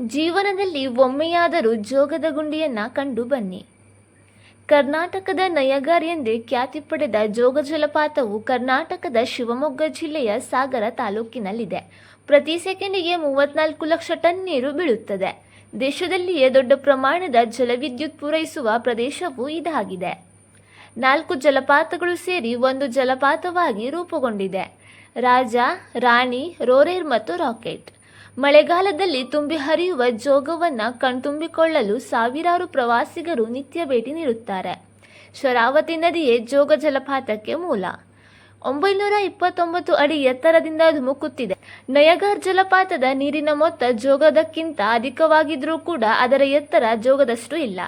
ಜೀವನದಲ್ಲಿ ಒಮ್ಮೆಯಾದರೂ ಜೋಗದ ಗುಂಡಿಯನ್ನ ಕಂಡು ಬನ್ನಿ. ಕರ್ನಾಟಕದ ನಯಗಾರ್ ಎಂದೇ ಖ್ಯಾತಿ ಪಡೆದ ಜೋಗ ಜಲಪಾತವು ಕರ್ನಾಟಕದ ಶಿವಮೊಗ್ಗ ಜಿಲ್ಲೆಯ ಸಾಗರ ತಾಲೂಕಿನಲ್ಲಿದೆ. ಪ್ರತಿ ಸೆಕೆಂಡಿಗೆ 34 ಲಕ್ಷ ಟನ್ ನೀರು ಬೀಳುತ್ತದೆ. ದೇಶದಲ್ಲಿಯೇ ದೊಡ್ಡ ಪ್ರಮಾಣದ ಜಲವಿದ್ಯುತ್ ಪೂರೈಸುವ ಪ್ರದೇಶವೂ ಇದಾಗಿದೆ. 4 ಜಲಪಾತಗಳು ಸೇರಿ ಒಂದು ಜಲಪಾತವಾಗಿ ರೂಪುಗೊಂಡಿದೆ. ರಾಜ, ರಾಣಿ, ರೋರೇರ್ ಮತ್ತು ರಾಕೆಟ್. ಮಳೆಗಾಲದಲ್ಲಿ ತುಂಬಿ ಹರಿಯುವ ಜೋಗವನ್ನು ಕಣ್ತುಂಬಿಕೊಳ್ಳಲು ಸಾವಿರಾರು ಪ್ರವಾಸಿಗರು ನಿತ್ಯ ಭೇಟಿ ನೀಡುತ್ತಾರೆ. ಶರಾವತಿ ನದಿಯೇ ಜೋಗ ಜಲಪಾತಕ್ಕೆ ಮೂಲ. 929 ಅಡಿ ಎತ್ತರದಿಂದ ಧುಮುಕುತ್ತಿದೆ. ನಯಗಾರ್ ಜಲಪಾತದ ನೀರಿನ ಮೊತ್ತ ಜೋಗದಕ್ಕಿಂತ ಅಧಿಕವಾಗಿದ್ರೂ ಕೂಡ ಅದರ ಎತ್ತರ ಜೋಗದಷ್ಟು ಇಲ್ಲ.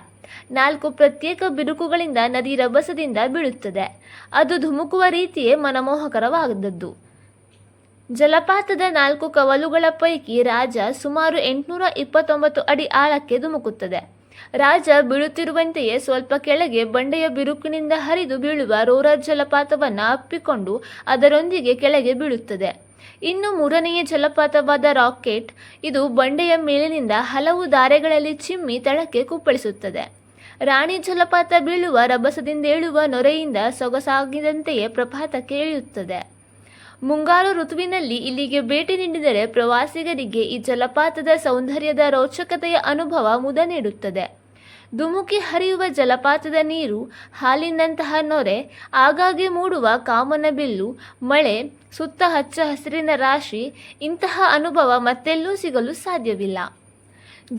4 ಪ್ರತ್ಯೇಕ ಬಿರುಕುಗಳಿಂದ ನದಿ ರಭಸದಿಂದ ಬೀಳುತ್ತದೆ. ಅದು ಧುಮುಕುವ ರೀತಿಯೇ ಮನಮೋಹಕರವಾದದ್ದು. ಜಲಪಾತದ 4 ಕವಲುಗಳ ಪೈಕಿ ರಾಜ ಸುಮಾರು 829 ಅಡಿ ಆಳಕ್ಕೆ ಧುಮುಕುತ್ತದೆ. ರಾಜ ಬೀಳುತ್ತಿರುವಂತೆಯೇ ಸ್ವಲ್ಪ ಕೆಳಗೆ ಬಂಡೆಯ ಬಿರುಕಿನಿಂದ ಹರಿದು ಬೀಳುವ ರೋರರ್ ಜಲಪಾತವನ್ನು ಅಪ್ಪಿಕೊಂಡು ಅದರೊಂದಿಗೆ ಕೆಳಗೆ ಬೀಳುತ್ತದೆ. ಇನ್ನು 3ನೆಯ ಜಲಪಾತವಾದ ರಾಕೆಟ್, ಇದು ಬಂಡೆಯ ಮೇಲಿನಿಂದ ಹಲವು ದಾರೆಗಳಲ್ಲಿ ಚಿಮ್ಮಿ ತಳಕ್ಕೆ ಕುಪ್ಪಳಿಸುತ್ತದೆ. ರಾಣಿ ಜಲಪಾತ ಬೀಳುವ ರಭಸದಿಂದೇಳುವ ನೊರೆಯಿಂದ ಸೊಗಸಾಗಿದಂತೆಯೇ ಪ್ರಪಾತಕ್ಕೆ ಇಳಿಯುತ್ತದೆ. ಮುಂಗಾರು ಋತುವಿನಲ್ಲಿ ಇಲ್ಲಿಗೆ ಭೇಟಿ ನೀಡಿದರೆ ಪ್ರವಾಸಿಗರಿಗೆ ಈ ಜಲಪಾತದ ಸೌಂದರ್ಯದ ರೋಚಕತೆಯ ಅನುಭವ ಮುದ ನೀಡುತ್ತದೆ. ಧುಮುಕಿ ಹರಿಯುವ ಜಲಪಾತದ ನೀರು, ಹಾಲಿನಂತಹ ನೊರೆ, ಆಗಾಗ್ಗೆ ಮೂಡುವ ಕಾಮನಬಿಲ್ಲು, ಮಳೆ, ಸುತ್ತ ಹಚ್ಚ ಹಸಿರಿನ ರಾಶಿ, ಇಂತಹ ಅನುಭವ ಮತ್ತೆಲ್ಲೂ ಸಿಗಲು ಸಾಧ್ಯವಿಲ್ಲ.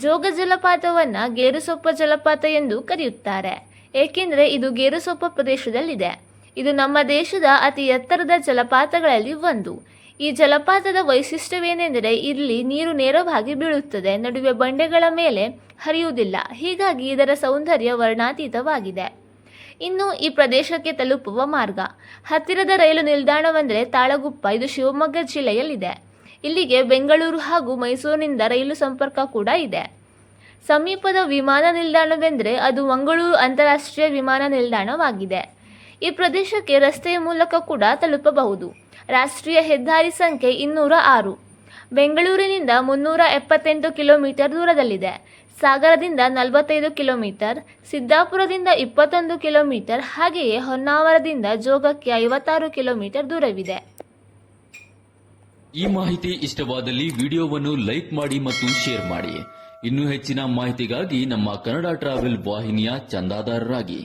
ಜೋಗ ಜಲಪಾತವನ್ನು ಗೇರುಸೊಪ್ಪ ಜಲಪಾತ ಎಂದು ಕರೆಯುತ್ತಾರೆ, ಏಕೆಂದರೆ ಇದು ಗೇರುಸೊಪ್ಪ ಪ್ರದೇಶದಲ್ಲಿದೆ. ಇದು ನಮ್ಮ ದೇಶದ ಅತಿ ಎತ್ತರದ ಜಲಪಾತಗಳಲ್ಲಿ ಒಂದು. ಈ ಜಲಪಾತದ ವೈಶಿಷ್ಟ್ಯವೇನೆಂದರೆ ಇಲ್ಲಿ ನೀರು ನೇರವಾಗಿ ಬೀಳುತ್ತದೆ, ನಡುವೆ ಬಂಡೆಗಳ ಮೇಲೆ ಹರಿಯುವುದಿಲ್ಲ. ಹೀಗಾಗಿ ಇದರ ಸೌಂದರ್ಯ ವರ್ಣಾತೀತವಾಗಿದೆ. ಇನ್ನು ಈ ಪ್ರದೇಶಕ್ಕೆ ತಲುಪುವ ಮಾರ್ಗ. ಹತ್ತಿರದ ರೈಲು ನಿಲ್ದಾಣವೆಂದರೆ ತಾಳಗುಪ್ಪ. ಇದು ಶಿವಮೊಗ್ಗ ಜಿಲ್ಲೆಯಲ್ಲಿದೆ. ಇಲ್ಲಿಗೆ ಬೆಂಗಳೂರು ಹಾಗೂ ಮೈಸೂರಿನಿಂದ ರೈಲು ಸಂಪರ್ಕ ಕೂಡ ಇದೆ. ಸಮೀಪದ ವಿಮಾನ ನಿಲ್ದಾಣವೆಂದರೆ ಅದು ಮಂಗಳೂರು ಅಂತಾರಾಷ್ಟ್ರೀಯ ವಿಮಾನ ನಿಲ್ದಾಣವಾಗಿದೆ. ಈ ಪ್ರದೇಶಕ್ಕೆ ರಸ್ತೆಯ ಮೂಲಕ ಕೂಡ ತಲುಪಬಹುದು. ರಾಷ್ಟ್ರೀಯ ಹೆದ್ದಾರಿ ಸಂಖ್ಯೆ 206 ಬೆಂಗಳೂರಿನಿಂದ 378 ಕಿಲೋಮೀಟರ್ ದೂರದಲ್ಲಿದೆ. ಸಾಗರದಿಂದ 45 ಕಿಲೋಮೀಟರ್, ಸಿದ್ದಾಪುರದಿಂದ 21 ಕಿಲೋಮೀಟರ್, ಹಾಗೆಯೇ ಹೊನ್ನಾವರದಿಂದ ಜೋಗಕ್ಕೆ 56 ಕಿಲೋಮೀಟರ್ ದೂರವಿದೆ. ಈ ಮಾಹಿತಿ ಇಷ್ಟವಾದಲ್ಲಿ ವಿಡಿಯೋವನ್ನು ಲೈಕ್ ಮಾಡಿ ಮತ್ತು ಶೇರ್ ಮಾಡಿ. ಇನ್ನೂ ಹೆಚ್ಚಿನ ಮಾಹಿತಿಗಾಗಿ ನಮ್ಮ ಕನ್ನಡ ಟ್ರಾವೆಲ್ ವಾಹಿನಿಯ ಚಂದಾದಾರರಾಗಿ.